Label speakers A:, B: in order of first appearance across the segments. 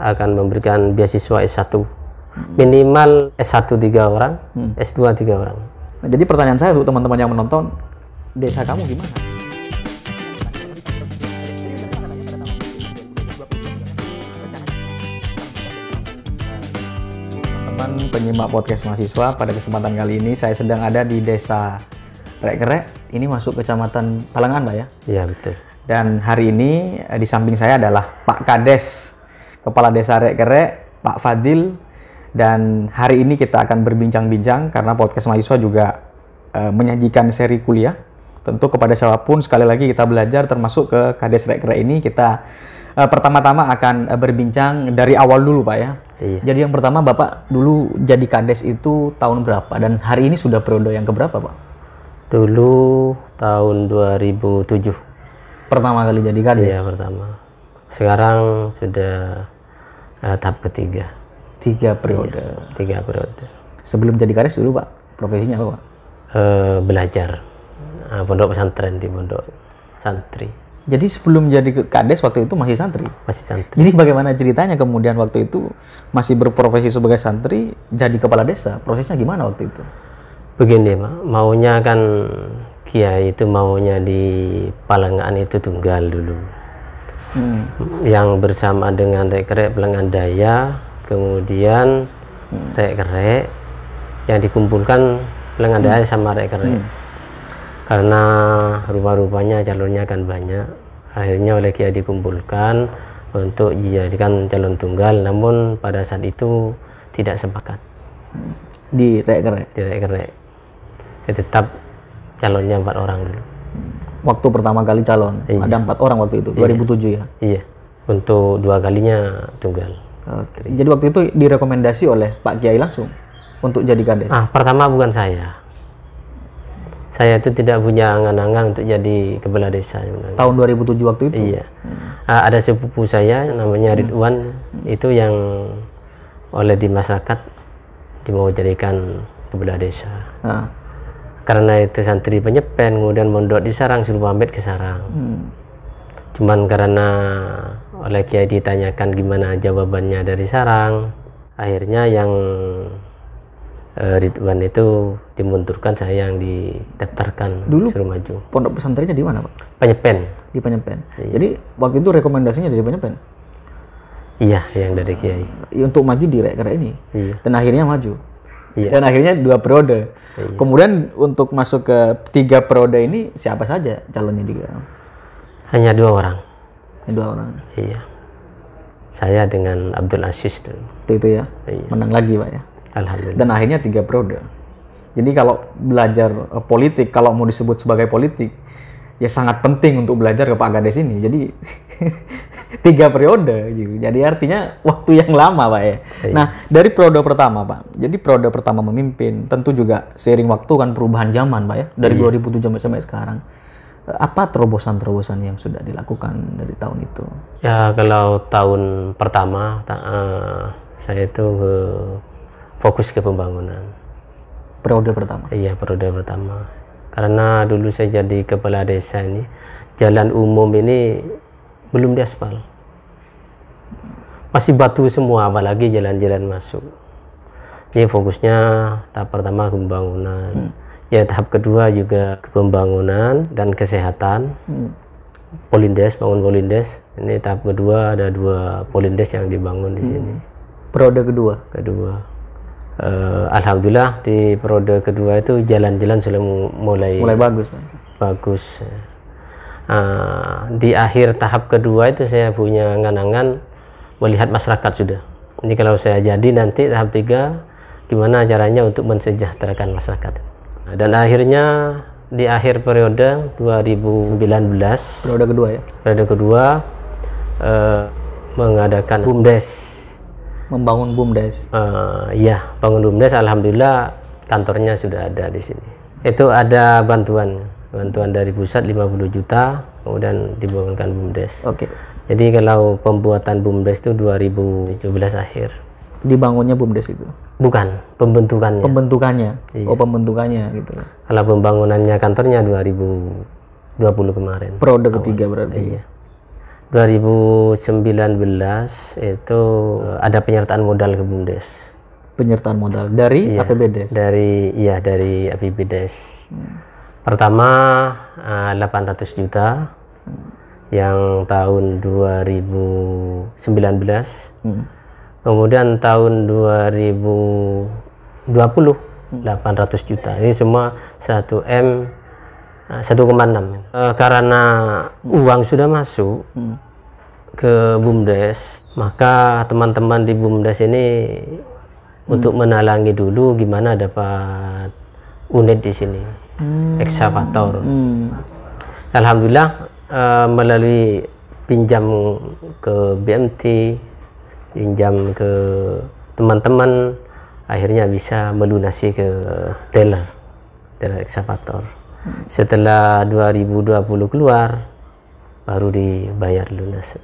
A: akan memberikan beasiswa S1. Minimal S1 3 orang, S2 3 orang.
B: Nah, jadi pertanyaan saya untuk teman-teman yang menonton, desa kamu gimana? Teman penyimak podcast mahasiswa, pada kesempatan kali ini saya sedang ada di desa Rek-Kerek. Ini masuk kecamatan Palengan, Pak ya?
A: Iya, betul.
B: Dan hari ini di samping saya adalah Pak Kades, Kepala Desa Rek-Kerek, Pak Fadil. Dan hari ini kita akan berbincang-bincang karena podcast mahasiswa juga menyajikan seri kuliah. Tentu kepada siapapun sekali lagi kita belajar, termasuk ke Kades Rek-Kerek ini kita pertama-tama akan berbincang dari awal dulu, Pak ya.
A: Iya.
B: Jadi yang pertama, Bapak dulu jadi Kades itu tahun berapa? Dan hari ini sudah periode yang keberapa, Pak?
A: Dulu tahun 2007.
B: Pertama kali jadi Kades?
A: Iya, pertama. Sekarang sudah tahap ketiga.
B: 3 periode.
A: Iya, 3 periode.
B: Sebelum jadi Kades dulu, Pak, profesinya apa, Pak?
A: Belajar pondok pesantren di pondok santri.
B: Jadi sebelum jadi Kades waktu itu masih santri?
A: Masih santri.
B: Jadi bagaimana ceritanya kemudian waktu itu masih berprofesi sebagai santri jadi kepala desa? Prosesnya gimana waktu itu?
A: Begini, Pak. Maunya kan Kiai itu maunya di Palengan itu tunggal dulu. Yang bersama dengan Rek-Kerek Palengan Daya, kemudian Rek-Kerek yang dikumpulkan Palengan Daya sama Rek-Kerek. Karena rupa-rupanya calonnya kan banyak, akhirnya oleh Kiai dikumpulkan untuk dijadikan calon tunggal, namun pada saat itu tidak sepakat.
B: Di Rek-Kerek?
A: Di Rek-Kerek. Tetap calonnya 4 orang dulu.
B: Waktu pertama kali calon?
A: Iya.
B: Ada 4 orang waktu itu? 2007 ya?
A: Iya, untuk 2 kalinya tunggal.
B: Oke. Jadi waktu itu direkomendasi oleh Pak Kiai langsung untuk jadi Kades?
A: Pertama bukan saya. Saya itu tidak punya angan-angan untuk jadi kepala desa. Sebenarnya.
B: Tahun 2007 waktu itu?
A: Iya. Ada sepupu saya namanya Ridwan, itu yang oleh di masyarakat mau jadikan kepala desa. Karena itu santri penyepen, kemudian mondok di Sarang, suruh pamit ke Sarang. Cuman karena oleh Kiai ditanyakan gimana jawabannya dari Sarang, akhirnya yang Ridwan itu dimundurkan, saya yang didaftarkan. Dulu suruh maju.
B: Pondok pesantrennya di mana, Pak?
A: Penyepen.
B: Di Penyepen. Iya. Jadi waktu itu rekomendasinya dari Penyepen?
A: Iya, yang dari Kiai.
B: Untuk maju di Rek-Kerek ini?
A: Iya.
B: Dan akhirnya maju?
A: Iya.
B: Dan akhirnya 2 periode. Iya. Kemudian untuk masuk ke 3 periode ini siapa saja calonnya juga?
A: Hanya 2 orang.
B: 2 orang.
A: Iya. Saya dengan Abdul Aziz dulu.
B: Waktu itu ya.
A: Iya.
B: Menang lagi, Pak ya.
A: Alhamdulillah.
B: Dan akhirnya 3 periode. Jadi kalau belajar politik, kalau mau disebut sebagai politik, ya sangat penting untuk belajar ke Pak Kades ini. Jadi 3 periode gitu. Jadi artinya waktu yang lama, Pak ya. Iya. Nah, dari periode pertama, Pak. Jadi periode pertama memimpin, tentu juga seiring waktu kan perubahan zaman, Pak ya. Dari 2007 sampai sekarang. Apa terobosan-terobosan yang sudah dilakukan dari tahun itu?
A: Ya, kalau tahun pertama saya itu fokus ke pembangunan.
B: Periode pertama?
A: Iya, periode pertama. Karena dulu saya jadi kepala desa ini, jalan umum ini belum diaspal. Masih batu semua, apalagi jalan-jalan masuk. Jadi fokusnya tahap pertama ke pembangunan. Ya, tahap kedua juga ke pembangunan dan kesehatan. Polindes, bangun polindes. Ini tahap kedua, ada 2 polindes yang dibangun di sini.
B: Periode kedua?
A: Kedua. Alhamdulillah di periode kedua itu jalan-jalan sudah mulai
B: bagus, Pak.
A: Bagus. Di akhir tahap kedua itu saya punya angan-angan melihat masyarakat sudah. Ini kalau saya jadi nanti tahap 3, gimana caranya untuk mensejahterakan masyarakat. Dan akhirnya di akhir periode 2019.
B: Periode kedua ya?
A: Periode kedua mengadakan BUMDes.
B: Membangun BUMDes?
A: Iya, bangun BUMDes. Alhamdulillah kantornya sudah ada di sini. Itu ada bantuan dari pusat 50 juta, kemudian dibangunkan BUMDes.
B: Oke.
A: Jadi kalau pembuatan BUMDes itu 2017 akhir.
B: Dibangunnya BUMDes itu?
A: Bukan, pembentukannya.
B: Pembentukannya?
A: Iya.
B: Oh, pembentukannya gitu.
A: Kalau pembangunannya kantornya 2020 kemarin.
B: Periode ketiga berarti?
A: Iya. 2019 itu ada penyertaan modal ke BUMDes.
B: Penyertaan modal dari APBDes?
A: Dari APBDes. Pertama 800 juta yang tahun 2019. Kemudian tahun 2020 800 juta. Ini semua 1M 1,6. Karena uang sudah masuk ke BUMDes, maka teman-teman di BUMDes ini untuk menalangi dulu gimana dapat unit di sini, ekskavator. Alhamdulillah melalui pinjam ke BMT, pinjam ke teman-teman, akhirnya bisa melunasi ke dealer ekskavator. Setelah 2020 keluar, baru dibayar lunas.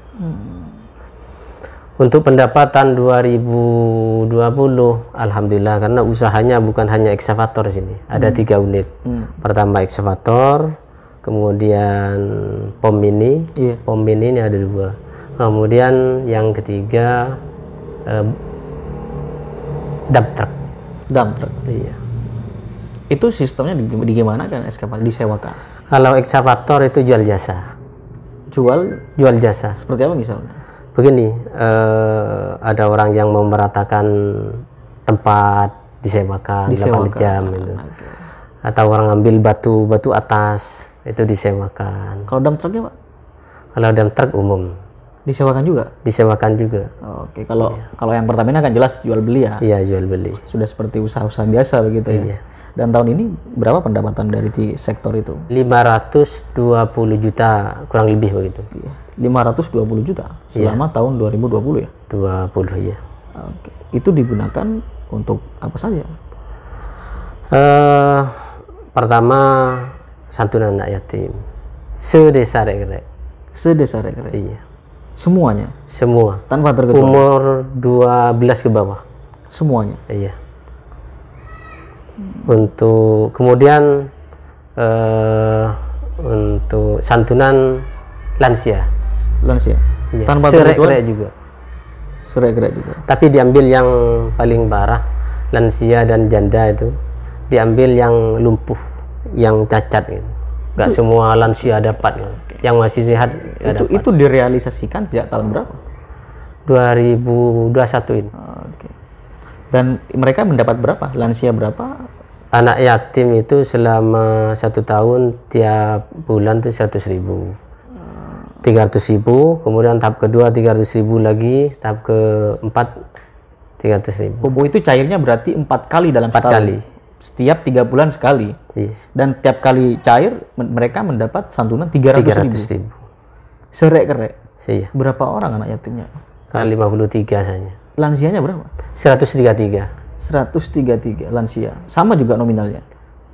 A: Untuk pendapatan 2020, alhamdulillah, karena usahanya bukan hanya ekskavator sini, ada 3 unit. Pertama ekskavator, kemudian pom mini, pom mini ini ada 2. Kemudian yang ketiga dump truck.
B: Dump truck.
A: Iya.
B: Itu sistemnya di gimana kan ekskavator disewakan?
A: Kalau ekskavator itu jual jasa. Jual jasa.
B: Seperti apa misalnya?
A: Begini, ada orang yang mau meratakan tempat disewakan 8 jam itu. Atau orang ambil batu atas itu disewakan.
B: Kalau dump trucknya Pak?
A: Kalau dump truck umum.
B: Disewakan juga?
A: Disewakan juga.
B: Oke, kalau yang Pertamina kan jelas jual beli ya?
A: Iya, jual beli.
B: Sudah seperti usaha-usaha biasa begitu ya?
A: Iya.
B: Dan tahun ini berapa pendapatan dari sektor itu?
A: 520 juta kurang lebih begitu.
B: 520 juta selama tahun 2020 ya?
A: 20 ya.
B: Oke. Itu digunakan untuk apa saja?
A: Pertama santunan anak yatim. Sedesa Rekrek.
B: Sedesa Rekrek.
A: Iya.
B: Semuanya?
A: Semua.
B: Tanpa terkecuali?
A: Umur 12 ke bawah.
B: Semuanya?
A: Iya. Untuk kemudian untuk santunan lansia.
B: Lansia.
A: Iya.
B: Tanpa
A: Serek-rek juga.
B: Serek-rek juga.
A: Tapi diambil yang paling parah, lansia dan janda itu diambil yang lumpuh, yang cacat gitu. Gak semua lansia dapat gitu. Yang masih sehat dapat.
B: Itu direalisasikan sejak tahun berapa?
A: 2021 ini.
B: Oke. Dan mereka mendapat berapa? Lansia berapa?
A: Anak yatim itu selama 1 tahun tiap bulan tuh 100.000. 300.000, kemudian tahap kedua 300.000 lagi, tahap keempat 300.000.
B: Oh, itu cairnya berarti 4 kali dalam
A: 4
B: setahun.
A: kali.
B: Setiap 3 bulan sekali.
A: Iya.
B: Dan tiap kali cair mereka mendapat santunan 300.000.
A: 300.000.
B: Serek-kerek.
A: Iya.
B: Berapa orang anak yatimnya?
A: Kali 53 saja.
B: Lansianya berapa?
A: 133.
B: 133 lansia. Sama juga nominalnya.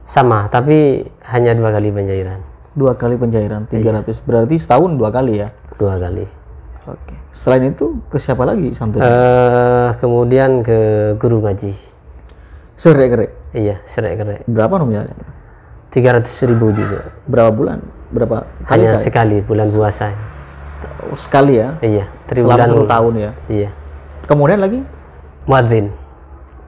A: Sama, tapi hanya 2 kali pencairan.
B: 2 kali pencairan 300. Berarti setahun 2 kali ya?
A: 2 kali.
B: Oke. Selain itu ke siapa lagi santunan?
A: Kemudian ke guru ngaji.
B: Serek-kerek.
A: Iya, serek-kerek.
B: Berapa nominalnya?
A: 300.000 juga.
B: Berapa bulan? Berapa kali
A: Hanya
B: cair?
A: sekali bulan puasa.
B: Sekali ya?
A: Iya,
B: Selama 1 tahun ya?
A: Iya.
B: Kemudian lagi?
A: Muadzin.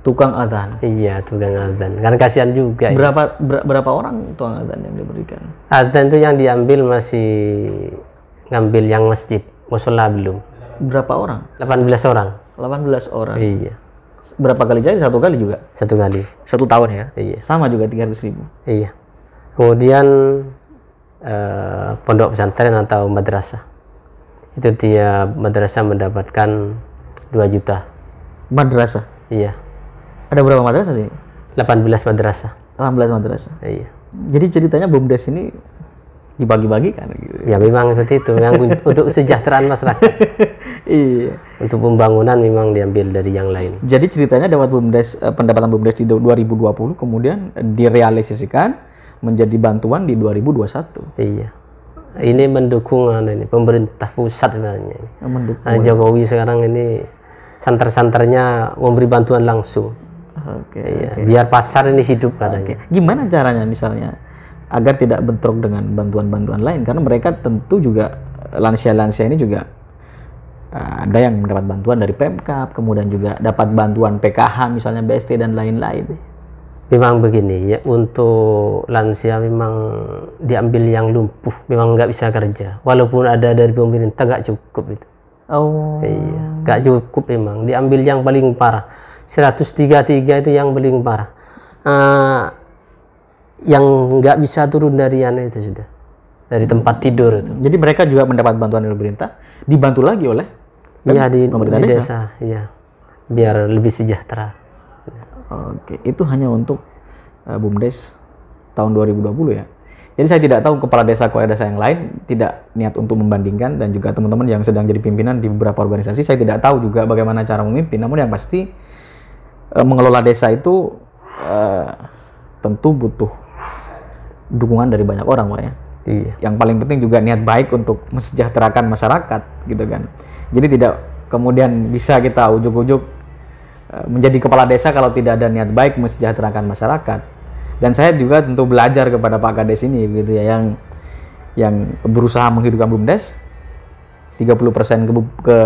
B: Tukang adzan.
A: Iya, tukang adzan. Karena kasihan juga.
B: Berapa orang tukang adzan yang diberikan?
A: Adzan itu yang diambil masih ngambil yang masjid, musola belum.
B: Berapa orang?
A: 18 orang.
B: 18 orang.
A: Iya.
B: Berapa kali cair? 1 kali juga?
A: 1 kali.
B: 1 tahun ya?
A: Iya.
B: Sama juga 300.000.
A: Iya. Kemudian pondok pesantren atau madrasah. Itu dia madrasah mendapatkan 2 juta.
B: Madrasah?
A: Iya.
B: Ada berapa madrasah sih?
A: 18 madrasah.
B: 18 madrasah.
A: Iya.
B: Jadi ceritanya BUMDes ini dibagi-bagikan gitu.
A: Ya memang seperti itu. Yang untuk kesejahteraan masyarakat.
B: Iya.
A: Untuk pembangunan memang diambil dari yang lain.
B: Jadi ceritanya dapat BUMDes, pendapatan BUMDes di 2020 kemudian direalisasikan menjadi bantuan di 2021.
A: Iya. Ini mendukung ini pemerintah pusat sebenarnya.
B: Mendukung.
A: Jokowi sekarang ini santer-santernya memberi bantuan langsung.
B: Oke.
A: Iya. Biar pasar ini hidup katanya.
B: Gimana caranya misalnya agar tidak bentrok dengan bantuan-bantuan lain, karena mereka tentu juga lansia-lansia ini juga ada yang mendapat bantuan dari Pemkab, kemudian juga dapat bantuan PKH misalnya BST dan lain-lain.
A: Memang begini ya, untuk lansia memang diambil yang lumpuh, memang nggak bisa kerja. Walaupun ada dari pemerintah nggak cukup itu.
B: Oh.
A: Iya, nggak cukup memang. Diambil yang paling parah. 133 itu yang paling parah. Yang nggak bisa turun dari itu sudah. Dari tempat tidur itu.
B: Jadi mereka juga mendapat bantuan dari pemerintah, dibantu lagi oleh
A: di
B: pemerintah
A: desa. Iya. Biar lebih sejahtera.
B: Oke, itu hanya untuk BUMDes tahun 2020 ya. Jadi saya tidak tahu kepala desa yang lain, tidak niat untuk membandingkan, dan juga teman-teman yang sedang jadi pimpinan di beberapa organisasi, saya tidak tahu juga bagaimana cara memimpin. Namun yang pasti mengelola desa itu tentu butuh dukungan dari banyak orang, Pak ya.
A: Iya.
B: Yang paling penting juga niat baik untuk mensejahterakan masyarakat, gitu kan. Jadi tidak kemudian bisa kita ujuk-ujuk menjadi kepala desa kalau tidak ada niat baik mensejahterakan masyarakat. Dan saya juga tentu belajar kepada Pak Kades ini, gitu ya, yang berusaha menghidupkan BUMDes. 30% ke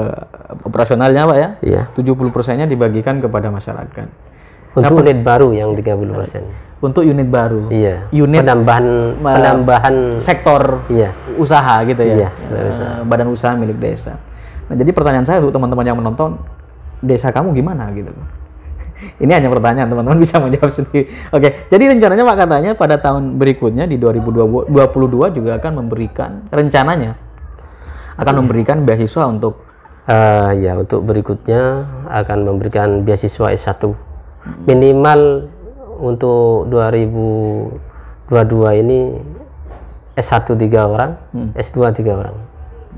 B: operasionalnya, Pak ya.
A: Iya.
B: 70%-nya dibagikan kepada masyarakat.
A: Untuk unit baru yang 30%.
B: Untuk unit baru.
A: Iya.
B: Unit
A: penambahan
B: sektor
A: iya.
B: usaha gitu ya.
A: Iya, usaha.
B: Badan usaha milik desa. Nah, jadi pertanyaan saya untuk teman-teman yang menonton, desa kamu gimana gitu. Ini hanya pertanyaan, teman-teman bisa menjawab sendiri. Oke, jadi rencananya Pak katanya pada tahun berikutnya di 2022 juga akan memberikan, rencananya akan memberikan beasiswa untuk
A: ya, untuk berikutnya akan memberikan beasiswa S1 minimal untuk 2022 ini S1 3 orang, S2 3 orang.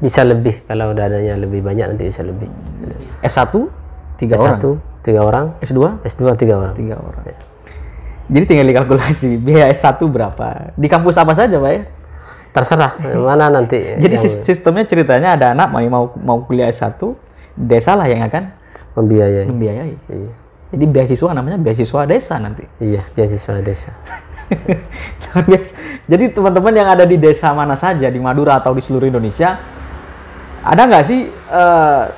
A: Bisa lebih kalau dananya lebih banyak, nanti bisa lebih.
B: S1 3 orang.
A: S1 3 orang,
B: S2
A: 3 orang.
B: 3 orang. Ya. Jadi tinggal dikalkulasi biaya S1 berapa. Di kampus apa saja, Pak ya?
A: Terserah mana nanti.
B: Jadi sistemnya ceritanya ada anak mau kuliah S1, desa lah yang akan membiayai.
A: Iya.
B: Jadi beasiswa namanya beasiswa desa nanti.
A: Iya, beasiswa desa.
B: Jadi teman-teman yang ada di desa mana saja di Madura atau di seluruh Indonesia, ada nggak sih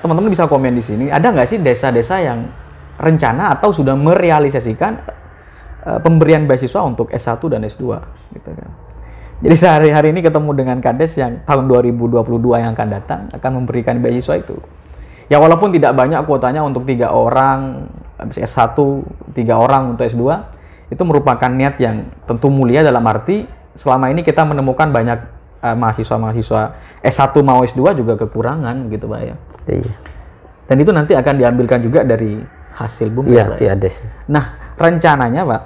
B: teman-teman bisa komen di sini? Ada nggak sih desa-desa yang rencana atau sudah merealisasikan pemberian beasiswa untuk S1 dan S2, gitu kan? Jadi sehari-hari ini ketemu dengan Kades yang tahun 2022 yang akan datang akan memberikan beasiswa itu. Ya walaupun tidak banyak kuotanya untuk 3 orang S1, 3 orang untuk S2, itu merupakan niat yang tentu mulia dalam arti selama ini kita menemukan banyak mahasiswa-mahasiswa S1 mau S2 juga kekurangan gitu, Pak ya.
A: Iya.
B: Dan itu nanti akan diambilkan juga dari hasil BUMDes.
A: Iya, PIADES.
B: Nah, rencananya Pak,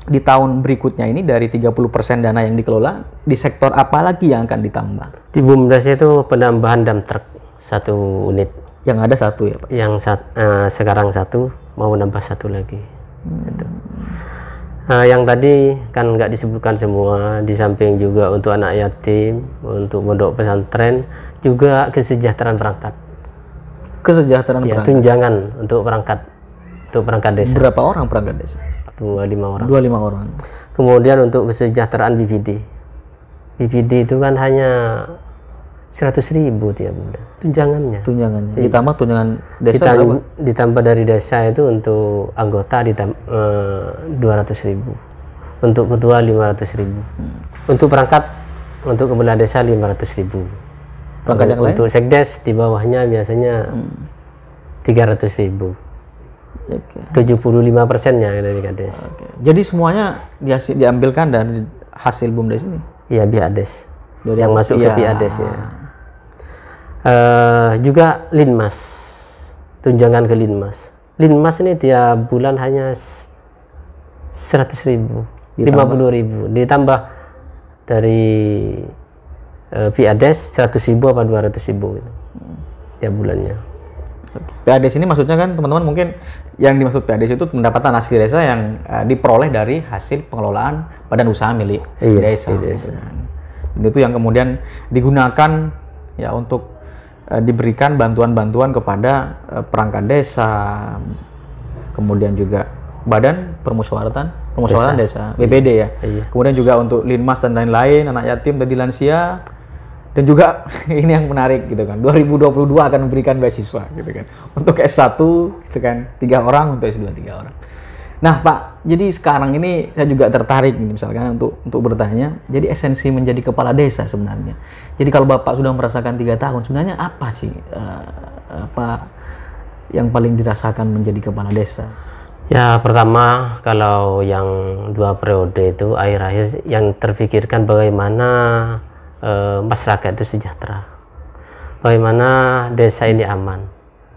B: di tahun berikutnya ini dari 30% dana yang dikelola, di sektor apa lagi yang akan ditambah?
A: Di BUMDes itu penambahan dump truck 1 unit.
B: Yang ada 1 ya, Pak?
A: Yang sekarang 1, mau nambah 1 lagi. Gitu. Yang tadi kan nggak disebutkan semua, di samping juga untuk anak yatim, untuk pondok pesantren, juga kesejahteraan perangkat.
B: Kesejahteraan
A: Ya,
B: perangkat?
A: tunjangan untuk perangkat desa.
B: Berapa orang perangkat desa?
A: 25 orang.
B: 25 orang.
A: Kemudian untuk kesejahteraan BPD. BPD itu kan hanya 100.000 tiap bulan tunjangannya.
B: Ditambah tunjangan desa berapa?
A: Ditambah dari desa itu untuk anggota 200.000. Untuk ketua 500.000. Untuk perangkat, untuk kepala desa 500.000.
B: Perangkat yang lain?
A: Untuk sekdes di bawahnya biasanya 300.000.
B: Okay.
A: 75%-nya dari Kades.
B: Okay. Jadi semuanya diambilkan dari hasil BUMDes ini?
A: Iya, PIADES. Yang masuk ke PIADES ya. Juga Linmas, tunjangan ke Linmas. Linmas ini tiap bulan hanya 100.000, 50.000, ditambah dari PIADES 100.000 apa 200.000 gitu, tiap bulannya.
B: PIADES ini maksudnya kan teman-teman mungkin yang dimaksud PIADES itu pendapatan asli desa yang diperoleh dari hasil pengelolaan badan usaha milik desa. Gitu. Dan itu yang kemudian digunakan ya untuk diberikan bantuan-bantuan kepada perangkat desa, kemudian juga badan permusyawaratan desa, BPD ya.
A: Iya.
B: Kemudian juga untuk Linmas dan lain-lain, anak yatim dan lansia, Dan juga ini yang menarik gitu kan, 2022 akan memberikan beasiswa gitu kan. Untuk S1 gitu kan 3 orang, untuk S2 3 orang. Nah Pak, jadi sekarang ini saya juga tertarik nih misalkan untuk bertanya, jadi esensi menjadi kepala desa sebenarnya. Jadi kalau Bapak sudah merasakan 3 tahun, sebenarnya apa sih apa yang paling dirasakan menjadi kepala desa?
A: Ya pertama, kalau yang 2 periode itu akhir-akhir yang terpikirkan bagaimana masyarakat itu sejahtera, bagaimana desa ini aman,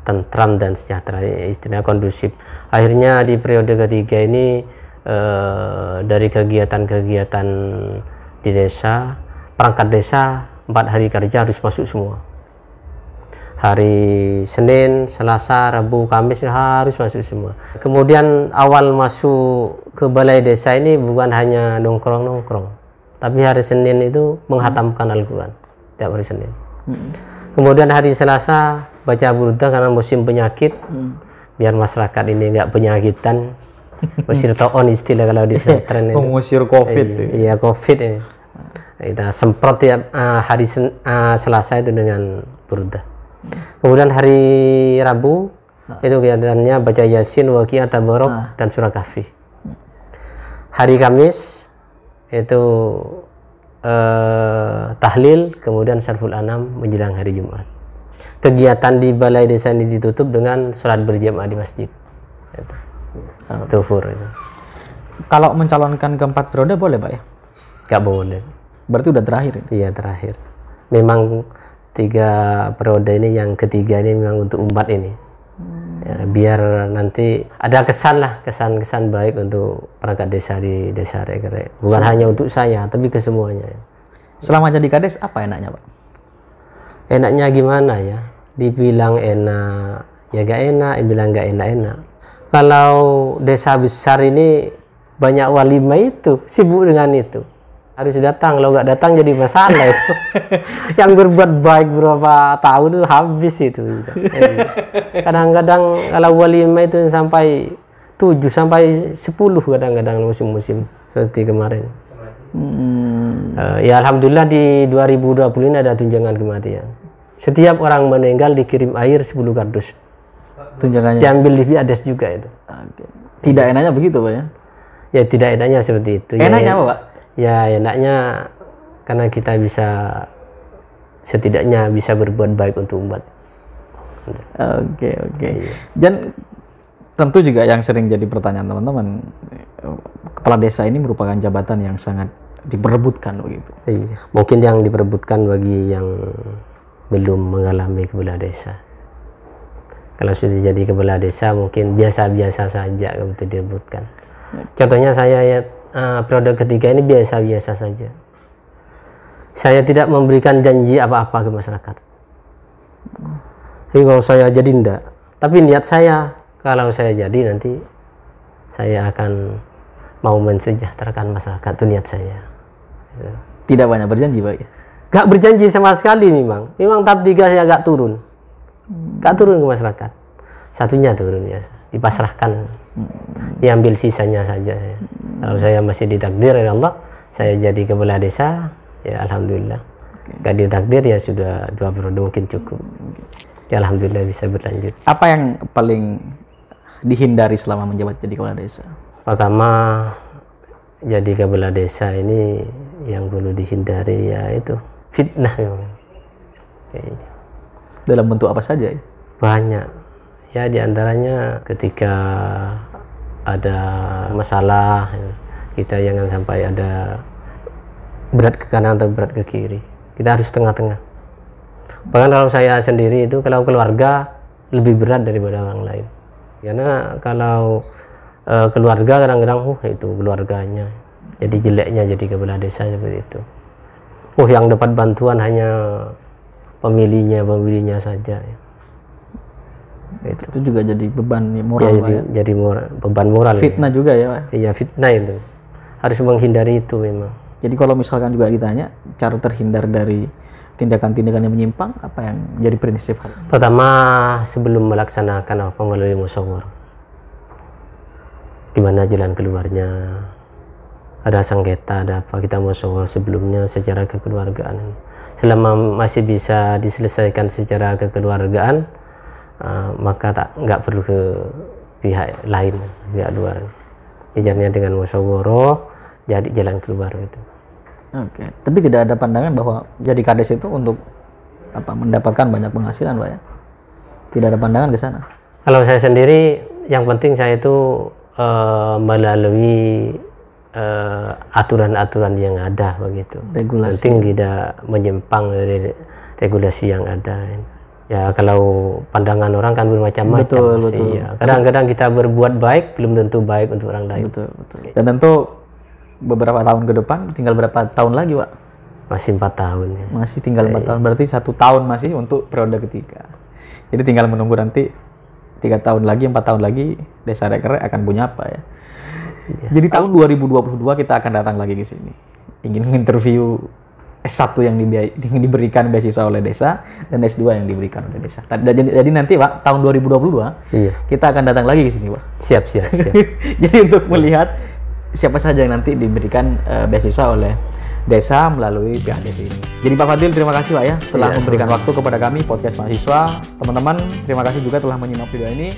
A: tentram dan sejahtera, istilahnya kondusif. Akhirnya di periode ketiga ini dari kegiatan-kegiatan di desa, perangkat desa 4 hari kerja harus masuk semua. Hari Senin, Selasa, Rabu, Kamis harus masuk semua. Kemudian awal masuk ke balai desa ini bukan hanya nongkrong-nongkrong, tapi hari Senin itu menghatamkan Al-Quran tiap hari Senin. Kemudian hari Selasa baca burda karena musim penyakit, biar masyarakat ini nggak penyakitan. Usir toon istilah kalau di pesantren itu.
B: Mengusir COVID.
A: Iya, COVID ini. Kita semprot tiap hari Selasa itu dengan burda. Kemudian hari Rabu itu kegiatannya baca Yasin, Waqiah, Tabarok, dan Surah Kahfi. Hari Kamis itu tahlil, kemudian Sarful Anam menjelang hari Jumat. Kegiatan di balai desa ini ditutup dengan sholat berjamaah di masjid. Tuhur itu.
B: Kalau mencalonkan ke 4 periode boleh Pak ya?
A: Gak boleh.
B: Berarti udah terakhir ya?
A: Iya terakhir. Memang 3 periode ini, yang ketiga ini memang untuk umat ini. Ya, biar nanti ada kesan baik untuk perangkat desa di desa Rekrek. Bukan hanya untuk saya, tapi ke semuanya.
B: Selama jadi kades apa enaknya Pak?
A: Enaknya gimana ya? Dibilang enak, ya gak enak. Dibilang gak enak. Kalau desa besar ini banyak walimah itu, sibuk dengan itu. Harus datang, kalau nggak datang jadi masalah itu. Yang berbuat baik berapa tahun itu habis itu. Kadang-kadang kalau walimah itu sampai 7 sampai 10 kadang-kadang musim-musim seperti kemarin. Ya alhamdulillah di 2020 ini ada tunjangan kematian. Setiap orang meninggal dikirim air 10 kardus.
B: Tunjangannya
A: diambil di Fiades juga itu.
B: Tidak enaknya begitu Pak ya?
A: Ya tidak enaknya seperti itu.
B: Enaknya apa Pak?
A: Ya enaknya karena kita bisa setidaknya bisa berbuat baik untuk umat.
B: Oke. Dan tentu juga yang sering jadi pertanyaan teman-teman, kepala desa ini merupakan jabatan yang sangat diperebutkan begitu.
A: Iya. Mungkin yang diperebutkan bagi yang belum mengalami kepala desa. Kalau sudah jadi kepala desa mungkin biasa-biasa saja untuk direbutkan. Contohnya saya ya, periode ketiga ini biasa-biasa saja. Saya tidak memberikan janji apa-apa ke masyarakat. Jadi kalau saya jadi enggak. Tapi niat saya, kalau saya jadi nanti saya akan mau mensejahterakan masyarakat, itu niat saya.
B: Tidak banyak berjanji Pak ya?
A: Gak berjanji sama sekali memang. Memang tahap 3 saya agak turun. Gak turun ke masyarakat. Satunya turun ya, dipasrahkan. Diambil sisanya saja. Kalau saya masih ditakdir oleh Allah, saya jadi kepala desa, ya alhamdulillah. Gak ditakdir ya sudah 2 periode mungkin cukup. Ya alhamdulillah bisa berlanjut.
B: Apa yang paling dihindari selama menjabat jadi kepala desa?
A: Pertama, jadi kepala desa ini yang perlu dihindari ya itu fitnah.
B: Dalam bentuk apa saja ya?
A: Banyak. Ya diantaranya ketika ada masalah, kita jangan sampai ada berat ke kanan atau berat ke kiri. Kita harus tengah-tengah. Bahkan kalau saya sendiri itu, kalau keluarga lebih berat daripada orang lain. Karena kalau keluarga kadang-kadang, itu keluarganya. Jadi jeleknya jadi kepala desa seperti itu. Yang dapat bantuan hanya pemilihnya saja.
B: Itu juga jadi beban moral
A: ya, jadi beban moral.
B: Fitnah ya. Juga ya Pak?
A: Iya fitnah itu. Harus menghindari itu memang.
B: Jadi kalau misalkan juga ditanya cara terhindar dari tindakan-tindakan yang menyimpang, apa yang jadi prinsip?
A: Pertama, sebelum melaksanakan apa melalui musyawarah, gimana jalan keluarnya, ada sengketa, ada apa, kita musyawarah sebelumnya secara kekeluargaan. Selama masih bisa diselesaikan secara kekeluargaan, maka nggak perlu ke pihak lain, pihak luar. Kejarnya dengan musyawarah, jadi jalan keluar itu.
B: Oke. Tapi tidak ada pandangan bahwa jadi kades itu untuk mendapatkan banyak penghasilan, Pak ya? Tidak ada pandangan ke sana.
A: Kalau saya sendiri, yang penting saya itu melalui aturan-aturan yang ada begitu.
B: Regulasi.
A: Penting tidak menyimpang dari regulasi yang ada. Ya kalau pandangan orang kan bermacam-macam.
B: Betul.
A: Ya. Kadang-kadang kita berbuat baik belum tentu baik untuk orang lain.
B: Betul. Dan tentu beberapa tahun ke depan, tinggal berapa tahun lagi, Pak?
A: Masih 4 tahun. Ya.
B: Masih tinggal 4 tahun, berarti 1 tahun masih untuk periode ketiga. Jadi tinggal menunggu nanti 3 tahun lagi, 4 tahun lagi Desa Rekrek akan punya apa ya. Jadi tahun 2022 kita akan datang lagi ke sini. Ingin menginterview S1 yang diberikan beasiswa oleh desa dan S2 yang diberikan oleh desa. Jadi nanti Pak, tahun 2022 kita akan datang lagi ke sini, Pak.
A: Siap.
B: Jadi untuk melihat siapa saja yang nanti diberikan beasiswa oleh desa melalui pihak desa ini. Jadi Pak Fadil, terima kasih Pak ya telah memberikan waktu kepada kami podcast mahasiswa. Teman-teman, terima kasih juga telah menyimak video ini.